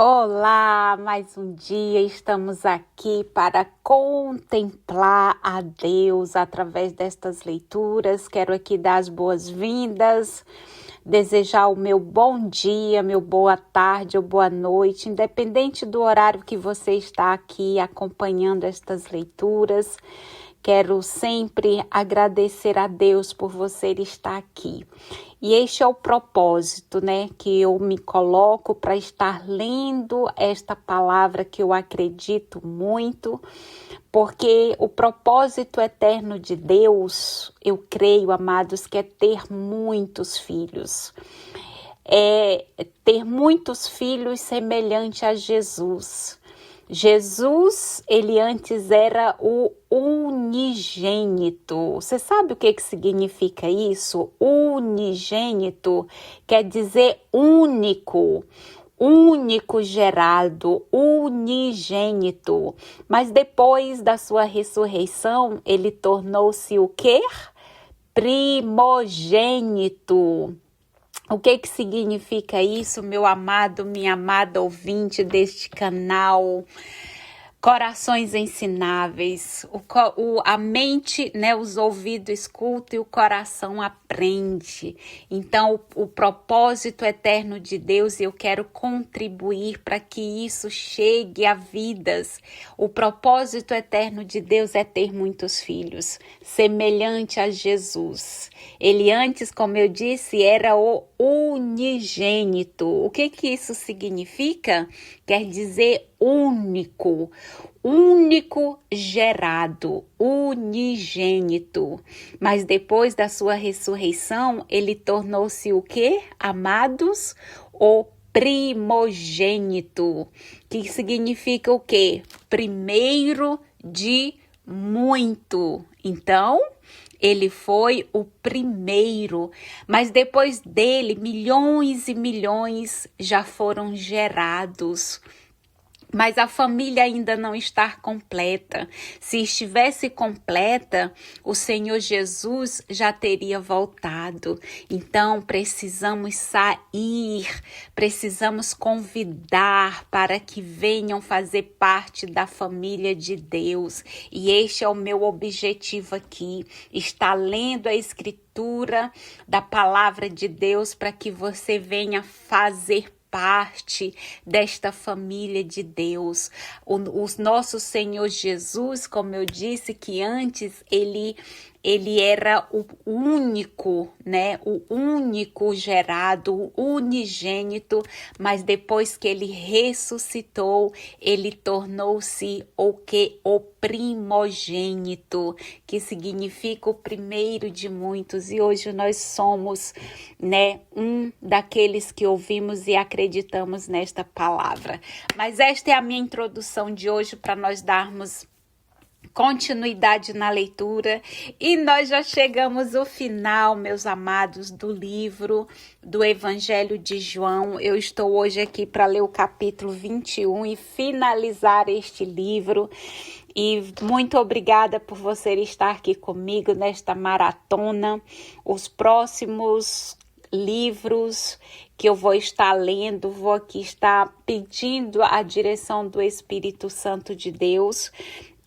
Olá, mais um dia estamos aqui para contemplar a Deus através destas leituras. Quero aqui dar as boas-vindas, desejar o meu bom dia, meu boa tarde ou boa noite, independente do horário que você está aqui acompanhando estas leituras. Quero sempre agradecer a Deus por você estar aqui. E este é o propósito, que eu me coloco para estar lendo esta palavra que eu acredito muito, porque o propósito eterno de Deus, eu creio, amados, que é ter muitos filhos. É ter muitos filhos semelhante a Jesus. Jesus, ele antes era o unigênito. Você sabe o que significa isso? Unigênito quer dizer único, único gerado, unigênito. Mas depois da sua ressurreição, ele tornou-se o quê? Primogênito. O que significa isso, meu amado, minha amada ouvinte deste canal? Corações ensináveis, a mente, os ouvidos escutam e o coração aprende. Então, o propósito eterno de Deus, eu quero contribuir para que isso chegue a vidas. O propósito eterno de Deus é ter muitos filhos, semelhante a Jesus. Ele antes, como eu disse, era o unigênito. O que isso significa? Quer dizer único, único gerado, unigênito. Mas depois da sua ressurreição, ele tornou-se o quê, amados? O primogênito, que significa o quê? Primeiro de muito. Então, ele foi o primeiro, mas depois dele, milhões e milhões já foram gerados. Mas a família ainda não está completa. Se estivesse completa, o Senhor Jesus já teria voltado. Então, precisamos sair, precisamos convidar para que venham fazer parte da família de Deus. E este é o meu objetivo aqui, estar lendo a Escritura da Palavra de Deus para que você venha fazer parte desta família de Deus. O nosso Senhor Jesus, como eu disse, que antes ele era o único, o único gerado, o unigênito, mas depois que ele ressuscitou, ele tornou-se o primogênito, que significa o primeiro de muitos. E hoje nós somos, um daqueles que ouvimos e acreditamos nesta palavra. Mas esta é a minha introdução de hoje para nós darmos continuidade na leitura, e nós já chegamos ao final, meus amados, do livro do Evangelho de João. Eu estou hoje aqui para ler o capítulo 21 e finalizar este livro. E muito obrigada por você estar aqui comigo nesta maratona. Os próximos livros que eu vou estar lendo, vou aqui estar pedindo a direção do Espírito Santo de Deus.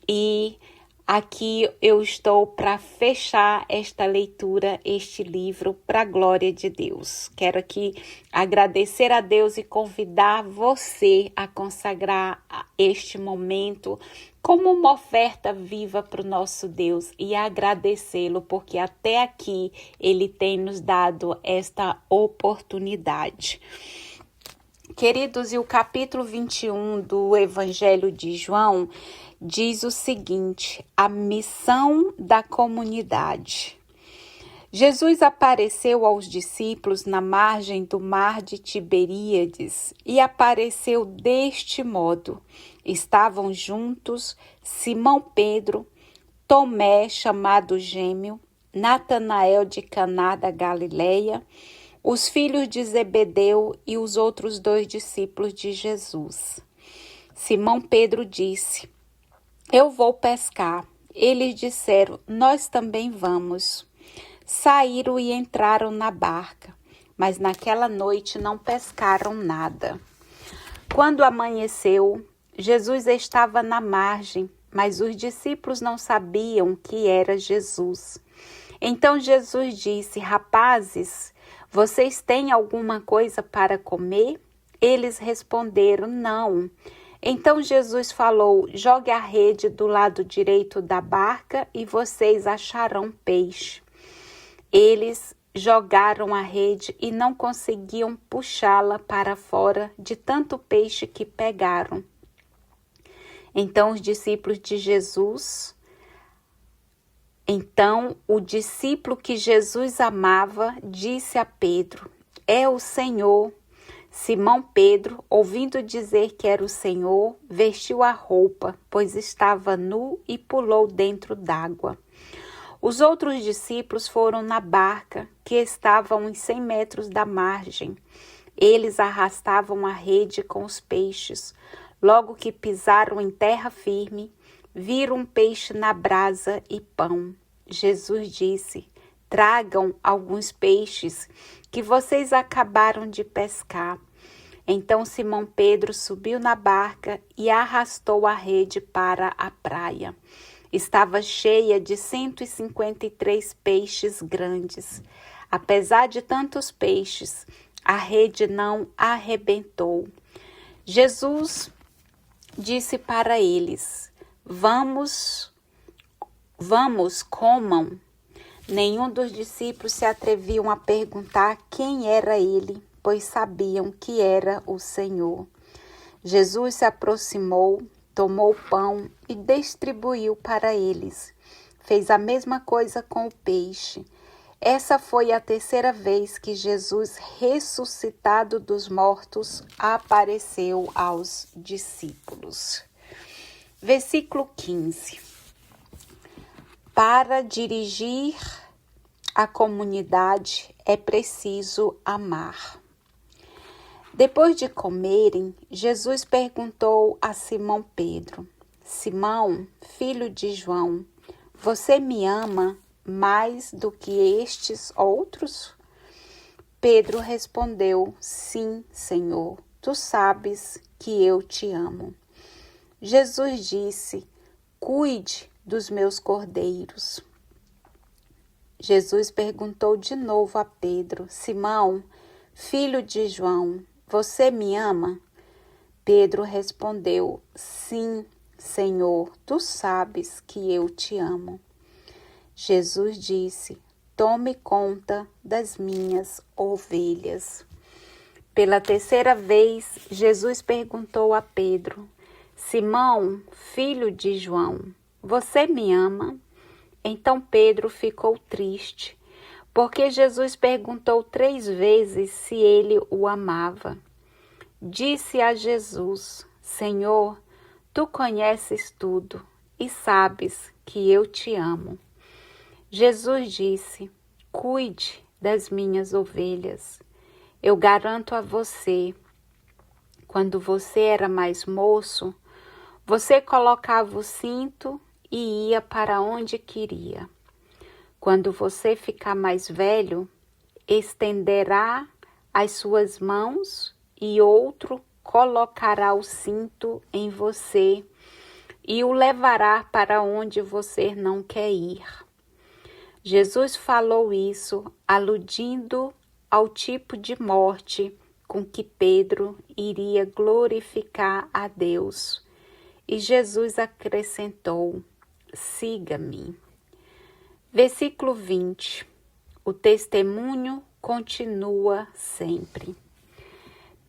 E aqui eu estou para fechar esta leitura, este livro, para a glória de Deus. Quero aqui agradecer a Deus e convidar você a consagrar este momento como uma oferta viva para o nosso Deus e agradecê-lo, porque até aqui Ele tem nos dado esta oportunidade. Queridos, e o capítulo 21 do Evangelho de João diz o seguinte: a missão da comunidade. Jesus apareceu aos discípulos na margem do mar de Tiberíades e apareceu deste modo. Estavam juntos Simão Pedro, Tomé, chamado Gêmeo, Natanael de Caná da Galileia, os filhos de Zebedeu e os outros 2 discípulos de Jesus. Simão Pedro disse: eu vou pescar. Eles disseram: nós também vamos. Saíram e entraram na barca, mas naquela noite não pescaram nada. Quando amanheceu, Jesus estava na margem, mas os discípulos não sabiam que era Jesus. Então Jesus disse: Rapazes, vocês têm alguma coisa para comer? Eles responderam: Não. Então Jesus falou: Jogue a rede do lado direito da barca e vocês acharão peixe. Eles jogaram a rede e não conseguiam puxá-la para fora de tanto peixe que pegaram. Então o discípulo que Jesus amava disse a Pedro: É o Senhor. Simão Pedro, ouvindo dizer que era o Senhor, vestiu a roupa, pois estava nu, e pulou dentro d'água. Os outros discípulos foram na barca, que estava a uns 100 metros da margem. Eles arrastavam a rede com os peixes. Logo que pisaram em terra firme, viram um peixe na brasa e pão. Jesus disse: Tragam alguns peixes que vocês acabaram de pescar. Então Simão Pedro subiu na barca e arrastou a rede para a praia. Estava cheia de 153 peixes grandes. Apesar de tantos peixes, a rede não arrebentou. Jesus disse para eles: Vamos, comam. Nenhum dos discípulos se atreviam a perguntar quem era ele, pois sabiam que era o Senhor. Jesus se aproximou, tomou o pão e distribuiu para eles. Fez a mesma coisa com o peixe. Essa foi a terceira vez que Jesus, ressuscitado dos mortos, apareceu aos discípulos. Versículo 15. Para dirigir a comunidade é preciso amar. Depois de comerem, Jesus perguntou a Simão Pedro: Simão, filho de João, você me ama mais do que estes outros? Pedro respondeu: Sim, Senhor, tu sabes que eu te amo. Jesus disse: Cuide dos meus cordeiros. Jesus perguntou de novo a Pedro: Simão, filho de João, você me ama? Pedro respondeu: Sim, Senhor, tu sabes que eu te amo. Jesus disse: Tome conta das minhas ovelhas. Pela terceira vez, Jesus perguntou a Pedro: Simão, filho de João, você me ama? Então Pedro ficou triste, porque Jesus perguntou 3 vezes se ele o amava. Disse a Jesus: Senhor, tu conheces tudo e sabes que eu te amo. Jesus disse: Cuide das minhas ovelhas. Eu garanto a você, quando você era mais moço, você colocava o cinto e ia para onde queria. Quando você ficar mais velho, estenderá as suas mãos e outro colocará o cinto em você e o levará para onde você não quer ir. Jesus falou isso aludindo ao tipo de morte com que Pedro iria glorificar a Deus. E Jesus acrescentou: Siga-me. Versículo 20. O testemunho continua sempre.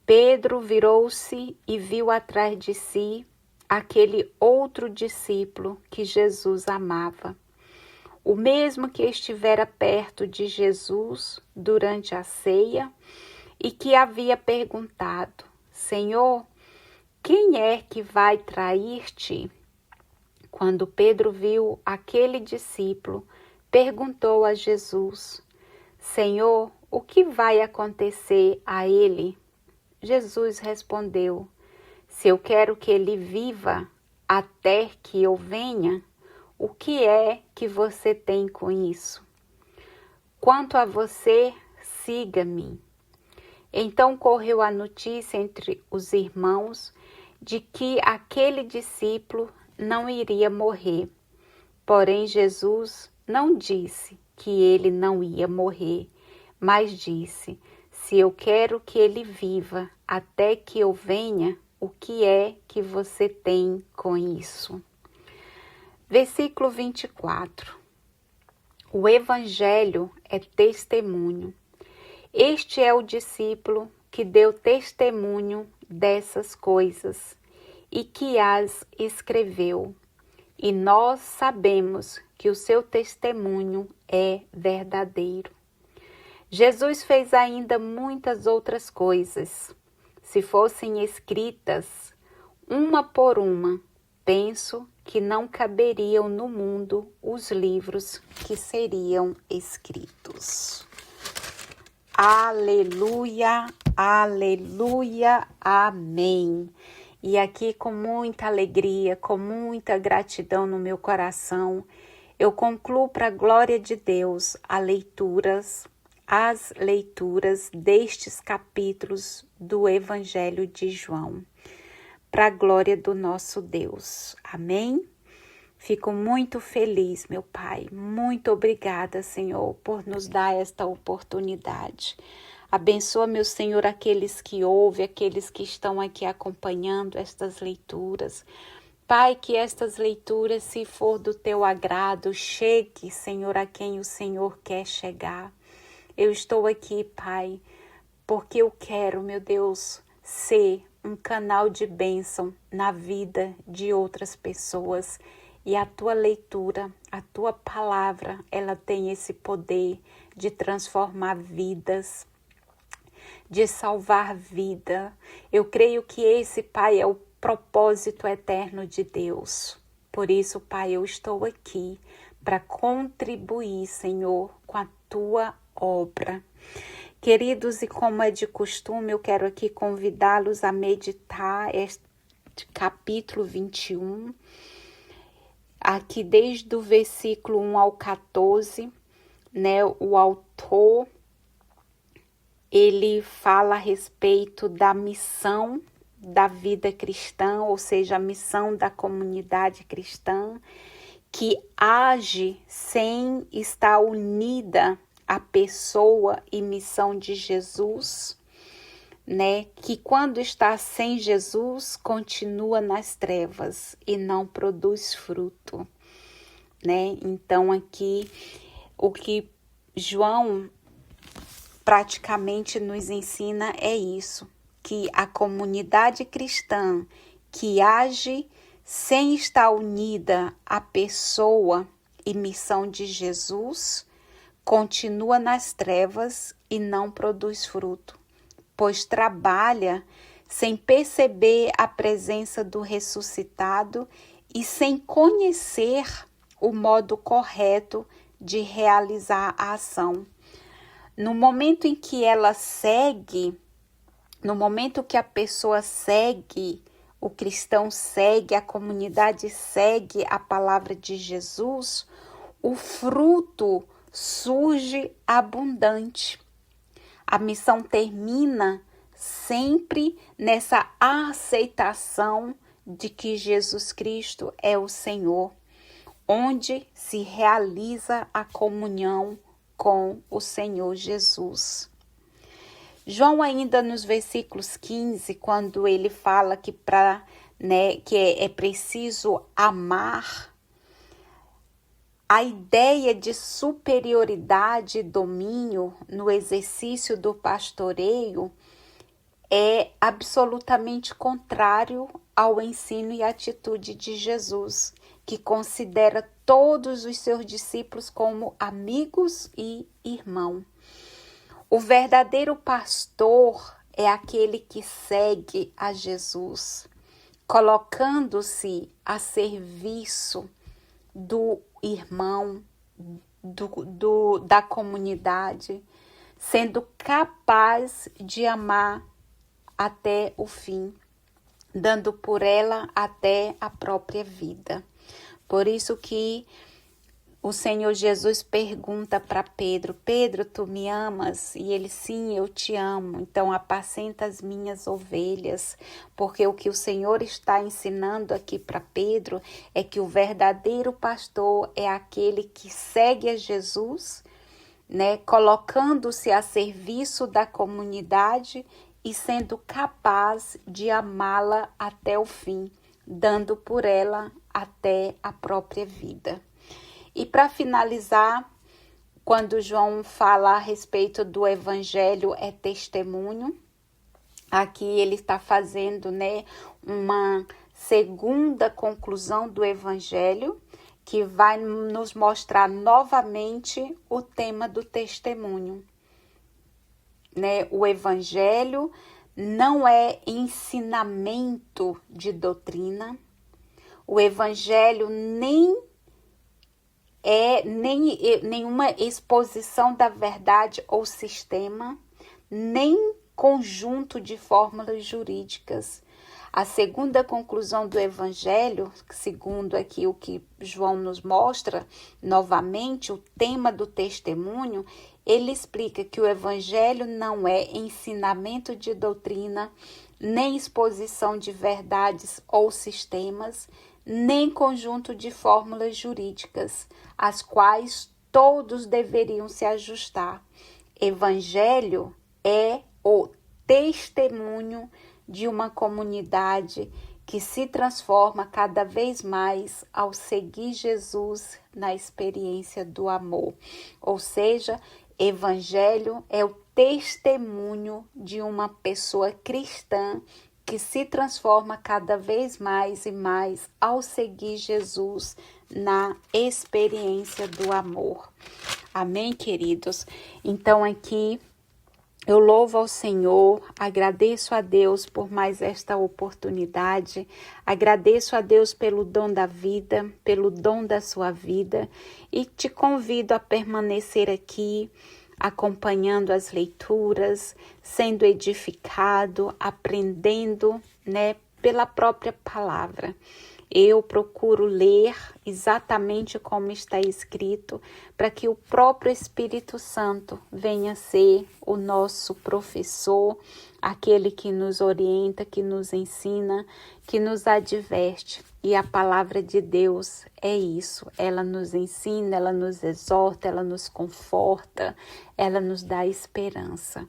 Pedro virou-se e viu atrás de si aquele outro discípulo que Jesus amava, o mesmo que estivera perto de Jesus durante a ceia e que havia perguntado: Senhor, quem é que vai trair-te? Quando Pedro viu aquele discípulo, perguntou a Jesus: Senhor, o que vai acontecer a ele? Jesus respondeu: Se eu quero que ele viva até que eu venha, o que é que você tem com isso? Quanto a você, siga-me. Então correu a notícia entre os irmãos de que aquele discípulo não iria morrer. Porém, Jesus não disse que ele não ia morrer, mas disse: se eu quero que ele viva até que eu venha, o que é que você tem com isso? Versículo 24. O Evangelho é testemunho. Este é o discípulo que deu testemunho dessas coisas e que as escreveu. E nós sabemos que o seu testemunho é verdadeiro. Jesus fez ainda muitas outras coisas. Se fossem escritas, uma por uma, penso que não caberiam no mundo os livros que seriam escritos. Aleluia, aleluia, amém. E aqui com muita alegria, com muita gratidão no meu coração, eu concluo para a glória de Deus as leituras destes capítulos do Evangelho de João, para a glória do nosso Deus. Amém? Fico muito feliz, meu Pai. Muito obrigada, Senhor, por nos dar esta oportunidade. Abençoa, meu Senhor, aqueles que ouvem, aqueles que estão aqui acompanhando estas leituras. Pai, que estas leituras, se for do teu agrado, chegue, Senhor, a quem o Senhor quer chegar. Eu estou aqui, Pai, porque eu quero, meu Deus, ser um canal de bênção na vida de outras pessoas. E a tua leitura, a tua palavra, ela tem esse poder de transformar vidas, de salvar vida. Eu creio que esse, Pai, é o propósito eterno de Deus. Por isso, Pai, eu estou aqui para contribuir, Senhor, com a tua obra. Queridos, e como é de costume, eu quero aqui convidá-los a meditar este capítulo 21, aqui desde o versículo 1 ao 14, né, o autor, ele fala a respeito da missão da vida cristã, ou seja, a missão da comunidade cristã, que age sem estar unida à pessoa e missão de Jesus, né? Que quando está sem Jesus, continua nas trevas e não produz fruto, né? Então aqui o que João praticamente nos ensina é isso, que a comunidade cristã que age sem estar unida à pessoa e missão de Jesus, continua nas trevas e não produz fruto, pois trabalha sem perceber a presença do ressuscitado e sem conhecer o modo correto de realizar a ação. No momento em que ela segue, no momento que a pessoa segue, o cristão segue, a comunidade segue a palavra de Jesus, o fruto surge abundante. A missão termina sempre nessa aceitação de que Jesus Cristo é o Senhor, onde se realiza a comunhão com o Senhor Jesus. João ainda nos versículos 15, quando ele fala que, que é preciso amar, a ideia de superioridade e domínio no exercício do pastoreio é absolutamente contrário ao ensino e atitude de Jesus, que considera todos os seus discípulos como amigos e irmãos. O verdadeiro pastor é aquele que segue a Jesus, colocando-se a serviço do irmão, da comunidade, sendo capaz de amar até o fim, dando por ela até a própria vida. Por isso que o Senhor Jesus pergunta para Pedro: Pedro, tu me amas? E ele: sim, eu te amo. Então apacenta as minhas ovelhas. Porque o que o Senhor está ensinando aqui para Pedro é que o verdadeiro pastor é aquele que segue a Jesus, né, colocando-se a serviço da comunidade e sendo capaz de amá-la até o fim, dando por ela até a própria vida. E para finalizar, quando João fala a respeito do evangelho é testemunho, aqui ele está fazendo, né, uma segunda conclusão do evangelho, que vai nos mostrar novamente o tema do testemunho, né? O evangelho não é ensinamento de doutrina, o evangelho nem é nenhuma exposição da verdade ou sistema, nem conjunto de fórmulas jurídicas. A segunda conclusão do Evangelho, segundo aqui o que João nos mostra, novamente, o tema do testemunho, ele explica que o Evangelho não é ensinamento de doutrina, nem exposição de verdades ou sistemas, nem conjunto de fórmulas jurídicas, às quais todos deveriam se ajustar. Evangelho é o testemunho de uma comunidade que se transforma cada vez mais ao seguir Jesus na experiência do amor. Ou seja, Evangelho é o testemunho de uma pessoa cristã que se transforma cada vez mais e mais ao seguir Jesus na experiência do amor. Amém, queridos? Então aqui eu louvo ao Senhor, agradeço a Deus por mais esta oportunidade, agradeço a Deus pelo dom da vida, pelo dom da sua vida e te convido a permanecer aqui, acompanhando as leituras, sendo edificado, aprendendo, né, pela própria palavra. Eu procuro ler exatamente como está escrito, para que o próprio Espírito Santo venha ser o nosso professor, aquele que nos orienta, que nos ensina, que nos adverte. E a palavra de Deus é isso, ela nos ensina, ela nos exorta, ela nos conforta, ela nos dá esperança.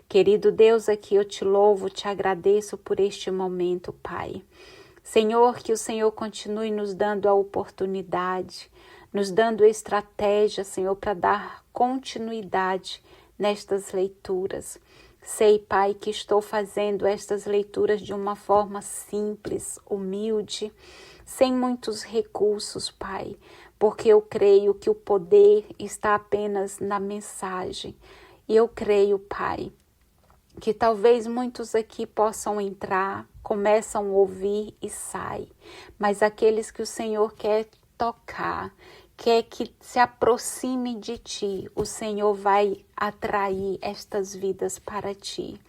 Querido Deus, aqui eu te louvo, te agradeço por este momento, Pai. Senhor, que o Senhor continue nos dando a oportunidade, nos dando estratégia, Senhor, para dar continuidade nestas leituras. Sei, Pai, que estou fazendo estas leituras de uma forma simples, humilde, sem muitos recursos, Pai, porque eu creio que o poder está apenas na mensagem. E eu creio, Pai, que talvez muitos aqui possam entrar, começam a ouvir e saem, mas aqueles que o Senhor quer tocar, quer que se aproxime de ti, o Senhor vai atrair estas vidas para ti.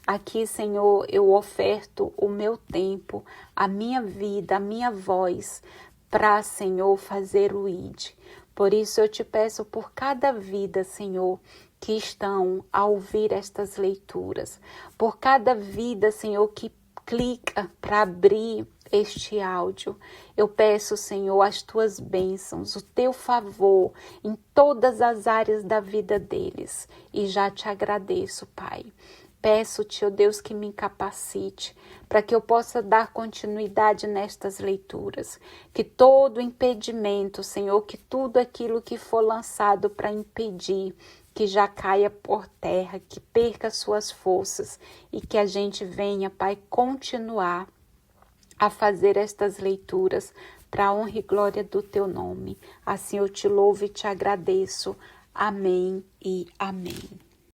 Aqui, Senhor, eu oferto o meu tempo, a minha vida, a minha voz, para, Senhor, fazer o ID. Por isso eu te peço por cada vida, Senhor, que estão a ouvir estas leituras, por cada vida, Senhor, que clica para abrir este áudio. Eu peço, Senhor, as tuas bênçãos, o teu favor em todas as áreas da vida deles. E já te agradeço, Pai. Peço-te, ó Deus, que me capacite para que eu possa dar continuidade nestas leituras. Que todo impedimento, Senhor, que tudo aquilo que for lançado para impedir, que já caia por terra, que perca suas forças e que a gente venha, Pai, continuar a fazer estas leituras para a honra e glória do teu nome. Assim eu te louvo e te agradeço. Amém e amém.